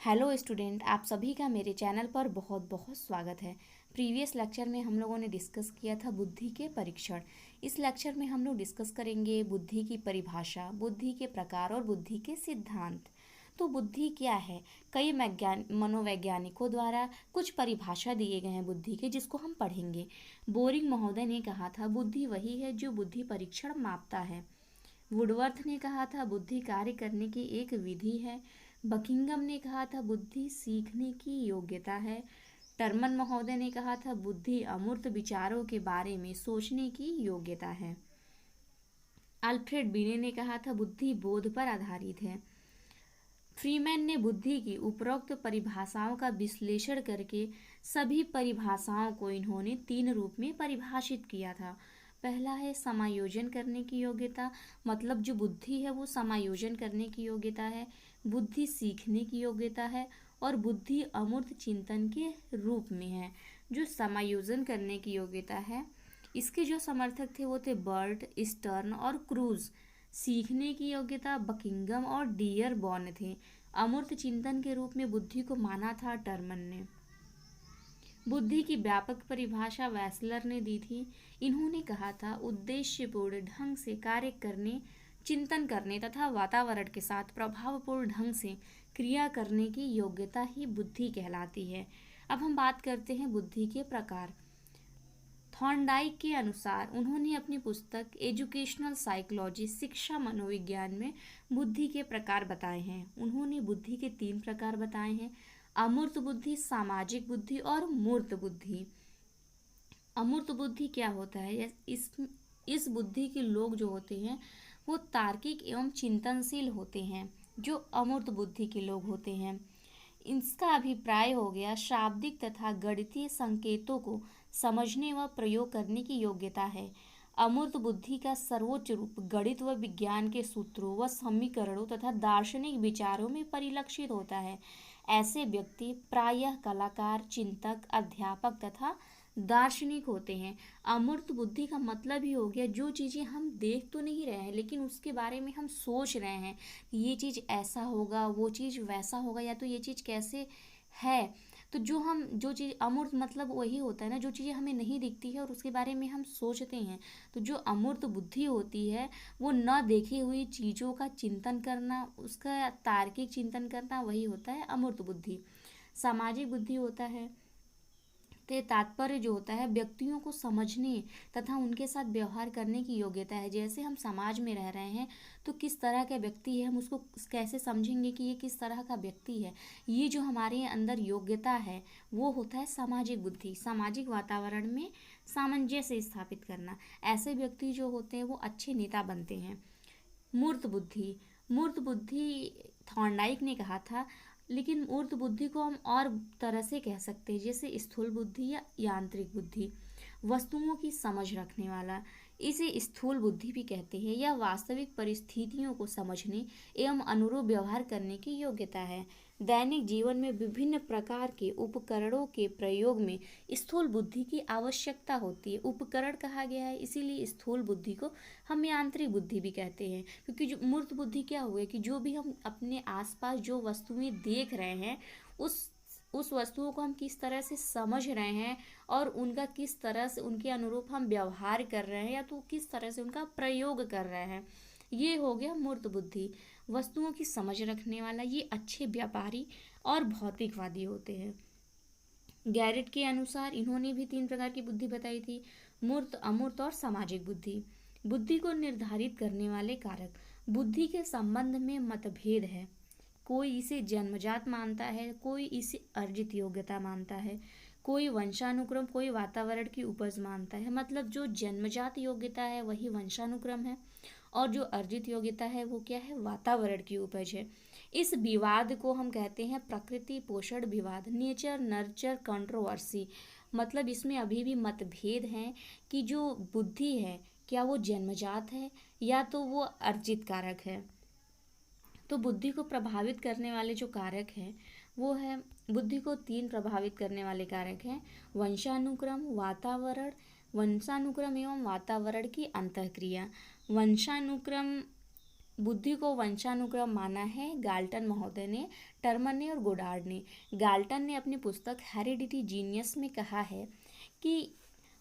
Hello student, आप सभी का मेरे चैनल पर बहुत बहुत स्वागत है। प्रीवियस लेक्चर में हम लोगों ने डिस्कस किया था बुद्धि के परीक्षण। इस लेक्चर में हम लोग डिस्कस करेंगे बुद्धि की परिभाषा, बुद्धि के प्रकार और बुद्धि के सिद्धांत। तो बुद्धि क्या है? कई मनोवैज्ञानिकों द्वारा कुछ परिभाषा दिए गए हैं बुद्धि के, जिसको हम पढ़ेंगे। बोरिंग महोदय ने कहा था बुद्धि वही है जो बुद्धि परीक्षण मापता है। वुडवर्थ ने कहा था बुद्धि कार्य करने की एक विधि है। बकिंगम ने कहा था बुद्धि सीखने की योग्यता है। टर्मन महोदय ने कहा था बुद्धि अमूर्त विचारों के बारे में सोचने की योग्यता है। अल्फ्रेड बिने ने कहा था बुद्धि बोध पर आधारित है। फ्रीमैन ने बुद्धि की उपरोक्त परिभाषाओं का विश्लेषण करके सभी परिभाषाओं को इन्होंने 3 रूप में परिभाषित किया था। पहला है समायोजन करने की योग्यता, मतलब जो बुद्धि है वो समायोजन करने की योग्यता है। बुद्धि सीखने की योग्यता है और बुद्धि अमूर्त चिंतन के रूप में है। जो समायोजन करने की योग्यता है, इसके जो समर्थक थे वो थे बर्ट, स्टर्न और क्रूज। सीखने की योग्यता बकिंगम और डियरबॉर्न थे। अमूर्त चिंतन के रूप में बुद्धि को माना था टर्मन ने। बुद्धि की व्यापक परिभाषा वैसलर ने दी थी। इन्होंने कहा था उद्देश्यपूर्ण ढंग से कार्य करने, चिंतन करने तथा वातावरण के साथ प्रभावपूर्ण ढंग से क्रिया करने की योग्यता ही बुद्धि कहलाती है। अब हम बात करते हैं बुद्धि के प्रकार। थॉर्नडाइक के अनुसार उन्होंने अपनी पुस्तक एजुकेशनल साइकोलॉजी, शिक्षा मनोविज्ञान में बुद्धि के प्रकार बताए हैं। उन्होंने बुद्धि के 3 प्रकार बताए हैं: अमूर्त बुद्धि, सामाजिक बुद्धि और मूर्त बुद्धि। अमूर्त बुद्धि क्या होता है? इस बुद्धि के लोग जो होते हैं वो तार्किक एवं चिंतनशील होते हैं, जो अमूर्त बुद्धि के लोग होते हैं। इसका अभिप्राय हो गया शाब्दिक तथा गणितीय संकेतों को समझने व प्रयोग करने की योग्यता है। अमूर्त बुद्धि का सर्वोच्च रूप गणित व विज्ञान के सूत्रों व समीकरणों तथा दार्शनिक विचारों में परिलक्षित होता है। ऐसे व्यक्ति प्रायः कलाकार, चिंतक, अध्यापक तथा दार्शनिक होते हैं। अमूर्त बुद्धि का मतलब ही हो गया जो चीज़ें हम देख तो नहीं रहे हैं लेकिन उसके बारे में हम सोच रहे हैं कि ये चीज़ ऐसा होगा, वो चीज़ वैसा होगा, या तो ये चीज़ कैसे है। तो जो चीज़ अमूर्त मतलब वही होता है ना, जो चीज़ें हमें नहीं दिखती है और उसके बारे में हम सोचते हैं। तो जो अमूर्त बुद्धि होती है वो न देखी हुई चीज़ों का चिंतन करना, उसका तार्किक चिंतन करना, वही होता है अमूर्त बुद्धि। सामाजिक बुद्धि होता है ते तात्पर्य जो होता है व्यक्तियों को समझने तथा उनके साथ व्यवहार करने की योग्यता है। जैसे हम समाज में रह रहे हैं तो किस तरह का व्यक्ति है, हम उसको कैसे समझेंगे कि ये किस तरह का व्यक्ति है। ये जो हमारे अंदर योग्यता है वो होता है सामाजिक बुद्धि। सामाजिक वातावरण में सामंजस्य स्थापित करना, ऐसे व्यक्ति जो होते हैं वो अच्छे नेता बनते हैं। मूर्त बुद्धि, मूर्त बुद्धि थॉर्नडाइक ने कहा था, लेकिन मूर्त बुद्धि को हम और तरह से कह सकते हैं, जैसे स्थूल बुद्धि या यांत्रिक बुद्धि। वस्तुओं की समझ रखने वाला, इसे स्थूल बुद्धि भी कहते हैं। यह वास्तविक परिस्थितियों को समझने एवं अनुरूप व्यवहार करने की योग्यता है। दैनिक जीवन में विभिन्न प्रकार के उपकरणों के प्रयोग में स्थूल बुद्धि की आवश्यकता होती है। उपकरण कहा गया है इसीलिए स्थूल बुद्धि को हम यांत्रिक बुद्धि भी कहते हैं, क्योंकि जो मूर्त बुद्धि क्या हुआ कि जो भी हम अपने आसपास जो वस्तुएं देख रहे हैं उस वस्तुओं को हम किस तरह से समझ रहे हैं और उनका किस तरह से उनके अनुरूप हम व्यवहार कर रहे हैं या तो किस तरह से उनका प्रयोग कर रहे हैं, ये हो गया मूर्त बुद्धि। वस्तुओं की समझ रखने वाला, ये अच्छे व्यापारी और भौतिकवादी होते हैं। गैरेट के अनुसार इन्होंने भी 3 प्रकार की बुद्धि बताई थी: मूर्त, अमूर्त और सामाजिक बुद्धि। बुद्धि को निर्धारित करने वाले कारक। बुद्धि के संबंध में मतभेद है। कोई इसे जन्मजात मानता है, कोई इसे अर्जित योग्यता मानता है, कोई वंशानुक्रम, कोई वातावरण की उपज मानता है। मतलब जो जन्मजात योग्यता है वही वंशानुक्रम है और जो अर्जित योग्यता है वो क्या है, वातावरण की उपज है। इस विवाद को हम कहते हैं प्रकृति पोषण विवाद, नेचर नर्चर कंट्रोवर्सी। मतलब इसमें अभी भी मतभेद हैं कि जो बुद्धि है क्या वो जन्मजात है या तो वो अर्जित कारक है। तो बुद्धि को प्रभावित करने वाले जो कारक हैं वो है, बुद्धि को 3 प्रभावित करने वाले कारक हैं: वंशानुक्रम, वातावरण, वंशानुक्रम एवं वातावरण की अंतःक्रिया। वंशानुक्रम बुद्धि को वंशानुक्रम माना है गाल्टन महोदय ने, टर्मन ने और गोडार्ड ने। गाल्टन ने अपनी पुस्तक हेरिडिटी जीनियस में कहा है कि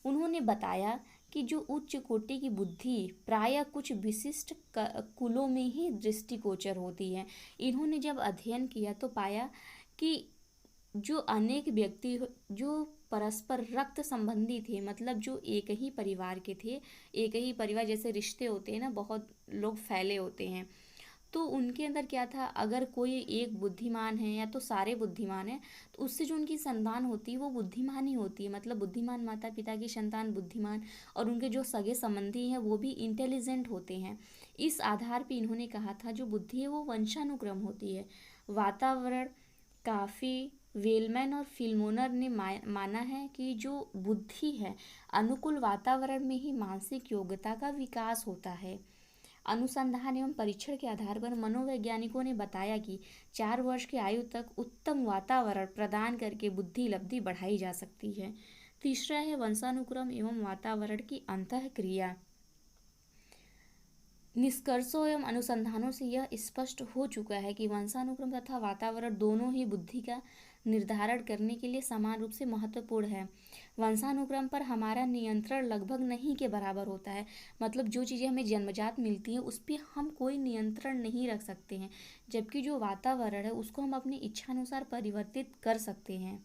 उन्होंने बताया कि जो उच्च कोटि की बुद्धि प्रायः कुछ विशिष्ट कुलों में ही दृष्टिगोचर होती है। इन्होंने जब अध्ययन किया तो पाया कि जो अनेक व्यक्ति जो परस्पर रक्त संबंधी थे, मतलब जो एक ही परिवार के थे, एक ही परिवार जैसे रिश्ते होते हैं ना, बहुत लोग फैले होते हैं, तो उनके अंदर क्या था, अगर कोई एक बुद्धिमान है या तो सारे बुद्धिमान हैं, तो उससे जो उनकी संतान होती है वो बुद्धिमान ही होती है। मतलब बुद्धिमान माता पिता की संतान बुद्धिमान, और उनके जो सगे संबंधी हैं वो भी इंटेलिजेंट होते हैं। इस आधार पे इन्होंने कहा था जो बुद्धि है वो वंशानुक्रम होती है। वातावरण काफ़ी वेलमैन और फिल्मोनर ने माना है कि जो बुद्धि है अनुकूल वातावरण में ही मानसिक योग्यता का विकास होता है। अनुसंधान एवं परीक्षण के आधार पर मनोवैज्ञानिकों ने बताया कि 4 वर्ष की आयु तक उत्तम वातावरण प्रदान करके बुद्धि लब्धि बढ़ाई जा सकती है। तीसरा है वंशानुक्रम एवं वातावरण की अंतःक्रिया। निष्कर्षों एवं अनुसंधानों से यह स्पष्ट हो चुका है कि वंशानुक्रम तथा वातावरण दोनों ही बुद्धि का निर्धारण करने के लिए समान रूप से महत्वपूर्ण है। वंशानुक्रम पर हमारा नियंत्रण लगभग नहीं के बराबर होता है। मतलब जो चीज़ें हमें जन्मजात मिलती हैं उस पर हम कोई नियंत्रण नहीं रख सकते हैं, जबकि जो वातावरण है उसको हम अपनी इच्छानुसार परिवर्तित कर सकते हैं।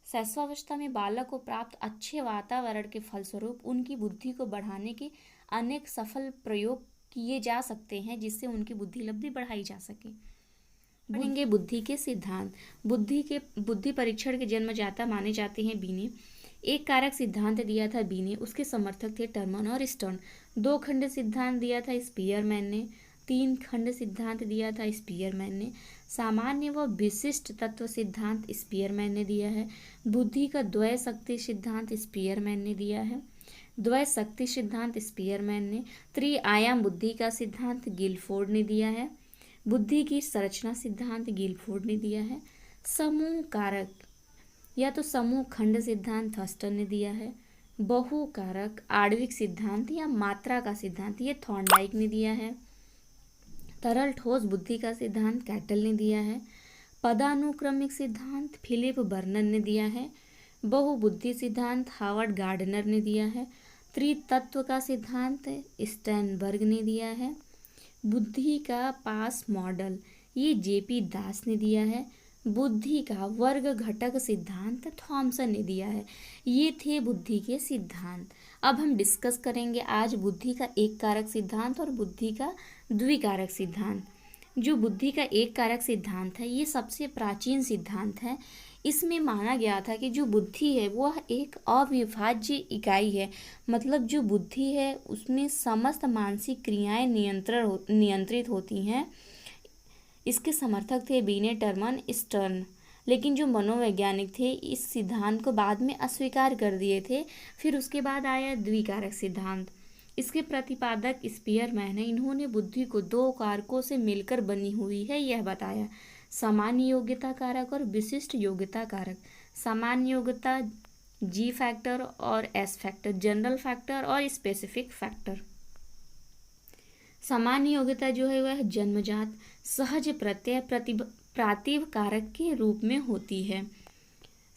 शैशवावस्था में बालक को प्राप्त अच्छे वातावरण के फलस्वरूप उनकी बुद्धि को बढ़ाने के अनेक सफल प्रयोग किए जा सकते हैं, जिससे उनकी बुद्धि लब्धि बढ़ाई जा सके। पढ़ेंगे बुद्धि के सिद्धांत। बुद्धि परीक्षण के जन्मजाता माने जाते हैं बीने। एक कारक सिद्धांत दिया था बीने, उसके समर्थक थे टर्मन और स्टर्न। 2 खंड सिद्धांत दिया था स्पीयरमैन ने। 3 खंड सिद्धांत दिया था स्पीयरमैन ने। सामान्य व विशिष्ट तत्व सिद्धांत स्पीयरमैन ने दिया है। बुद्धि का द्वय शक्ति सिद्धांत स्पीयरमैन ने दिया है। द्वय शक्ति सिद्धांत स्पीयरमैन ने। त्रिआयाम बुद्धि का सिद्धांत गिलफोर्ड ने दिया है। बुद्धि की संरचना सिद्धांत गिलफोर्ड ने दिया है। समूह कारक या तो समूह खंड सिद्धांत थर्स्टन ने दिया है। बहु कारक आणविक सिद्धांत या मात्रा का सिद्धांत ये थॉर्नडाइक ने दिया है। तरल ठोस बुद्धि का सिद्धांत कैटल ने दिया है। पदानुक्रमिक सिद्धांत फिलिप बर्नन ने दिया है। बहुबुद्धि सिद्धांत हावर्ड गार्डनर ने दिया है। त्रितत्व का सिद्धांत स्टैनबर्ग ने दिया है। बुद्धि का पास मॉडल ये जेपी दास ने दिया है। बुद्धि का वर्ग घटक सिद्धांत थॉमसन ने दिया है। ये थे बुद्धि के सिद्धांत। अब हम डिस्कस करेंगे आज बुद्धि का एक कारक सिद्धांत और बुद्धि का द्विकारक सिद्धांत। जो बुद्धि का एक कारक सिद्धांत है ये सबसे प्राचीन सिद्धांत है। इसमें माना गया था कि जो बुद्धि है वह एक अविभाज्य इकाई है। मतलब जो बुद्धि है उसमें समस्त मानसिक क्रियाएं नियंत्रित होती हैं। इसके समर्थक थे बीने, टर्मन, स्टर्न। लेकिन जो मनोवैज्ञानिक थे इस सिद्धांत को बाद में अस्वीकार कर दिए थे। फिर उसके बाद आया द्विकारक सिद्धांत। इसके प्रतिपादक स्पीयरमैन है। इन्होंने बुद्धि को 2 कारकों से मिलकर बनी हुई है यह बताया, सामान्य योग्यता कारक और विशिष्ट योग्यता कारक। सामान्य योग्यता जी फैक्टर और एस फैक्टर, जनरल फैक्टर और स्पेसिफिक फैक्टर। सामान्य योग्यता जो है वह जन्मजात सहज प्रत्यय प्रातिभ कारक के रूप में होती है।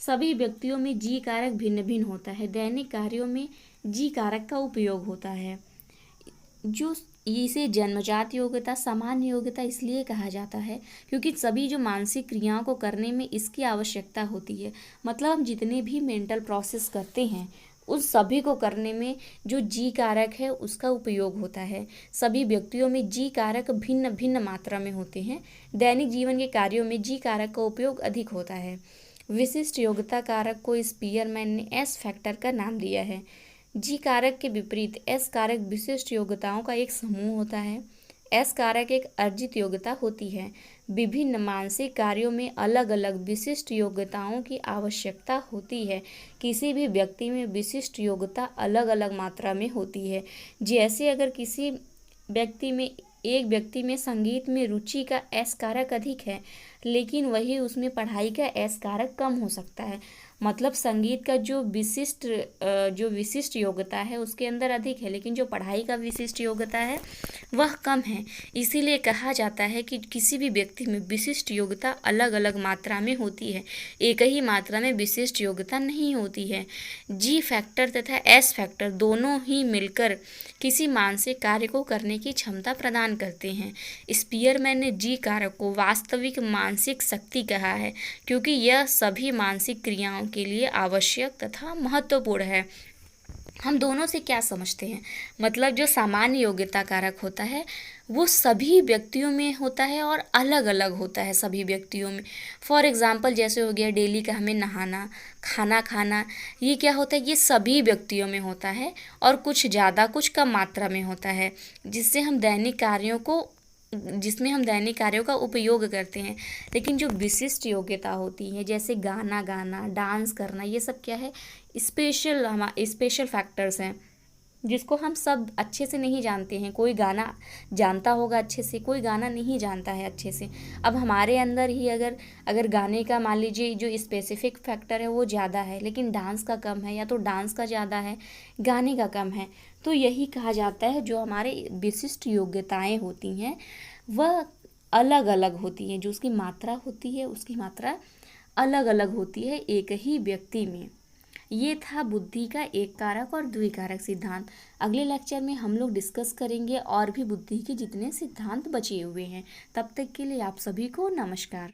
सभी व्यक्तियों में जी कारक भिन्न भिन्न होता है। दैनिक कार्यों में जी कारक का उपयोग होता है। जो इसे जन्मजात योग्यता सामान्य योग्यता इसलिए कहा जाता है क्योंकि सभी जो मानसिक क्रियाओं को करने में इसकी आवश्यकता होती है। मतलब हम जितने भी मेंटल प्रोसेस करते हैं उस सभी को करने में जो जी कारक है उसका उपयोग होता है। सभी व्यक्तियों में जी कारक भिन्न भिन्न मात्रा में होते हैं। दैनिक जीवन के कार्यों में जी कारक का उपयोग अधिक होता है। विशिष्ट योग्यता कारक को स्पीयरमैन ने एस फैक्टर का नाम दिया है। जी कारक के विपरीत एस कारक विशिष्ट योग्यताओं का एक समूह होता है। एस कारक एक अर्जित योग्यता होती है। विभिन्न मानसिक कार्यों में अलग अलग विशिष्ट योग्यताओं की आवश्यकता होती है। किसी भी व्यक्ति में विशिष्ट योग्यता अलग अलग मात्रा में होती है। जैसे अगर किसी एक व्यक्ति में संगीत में रुचि का एस कारक अधिक है लेकिन वही उसमें पढ़ाई का एस कारक कम हो सकता है। मतलब संगीत का जो विशिष्ट योग्यता है उसके अंदर अधिक है, लेकिन जो पढ़ाई का विशिष्ट योग्यता है वह कम है। इसीलिए कहा जाता है कि किसी भी व्यक्ति में विशिष्ट योग्यता अलग अलग मात्रा में होती है, एक ही मात्रा में विशिष्ट योग्यता नहीं होती है। जी फैक्टर तथा एस फैक्टर दोनों ही मिलकर किसी मानसिक कार्य को करने की क्षमता प्रदान करते हैं। स्पीयरमैन ने जी कारक को वास्तविक मानसिक शक्ति कहा है, क्योंकि यह सभी मानसिक क्रियाओं के लिए आवश्यक तथा महत्वपूर्ण है। हम दोनों से क्या समझते हैं, मतलब जो सामान्य योग्यता कारक होता है वो सभी व्यक्तियों में होता है और अलग अलग होता है सभी व्यक्तियों में। फॉर एग्ज़ाम्पल जैसे हो गया डेली का हमें नहाना, खाना खाना, ये क्या होता है, ये सभी व्यक्तियों में होता है और कुछ ज़्यादा कुछ कम मात्रा में होता है, जिसमें हम दैनिक कार्यों का उपयोग करते हैं। लेकिन जो विशिष्ट योग्यता होती है जैसे गाना गाना, डांस करना, ये सब क्या है, स्पेशल फैक्टर्स हैं जिसको हम सब अच्छे से नहीं जानते हैं। कोई गाना जानता होगा अच्छे से, कोई गाना नहीं जानता है अच्छे से। अब हमारे अंदर ही अगर गाने का मान लीजिए जो स्पेसिफिक फैक्टर है वो ज़्यादा है, लेकिन डांस का कम है, या तो डांस का ज़्यादा है, गाने का कम है, तो यही कहा जाता है जो हमारे विशिष्ट योग्यताएं होती हैं वह अलग अलग होती हैं। जो उसकी मात्रा होती है उसकी मात्रा अलग अलग होती है एक ही व्यक्ति में। ये था बुद्धि का एक कारक और द्विकारक सिद्धांत। अगले लेक्चर में हम लोग डिस्कस करेंगे और भी बुद्धि के जितने सिद्धांत बचे हुए हैं। तब तक के लिए आप सभी को नमस्कार।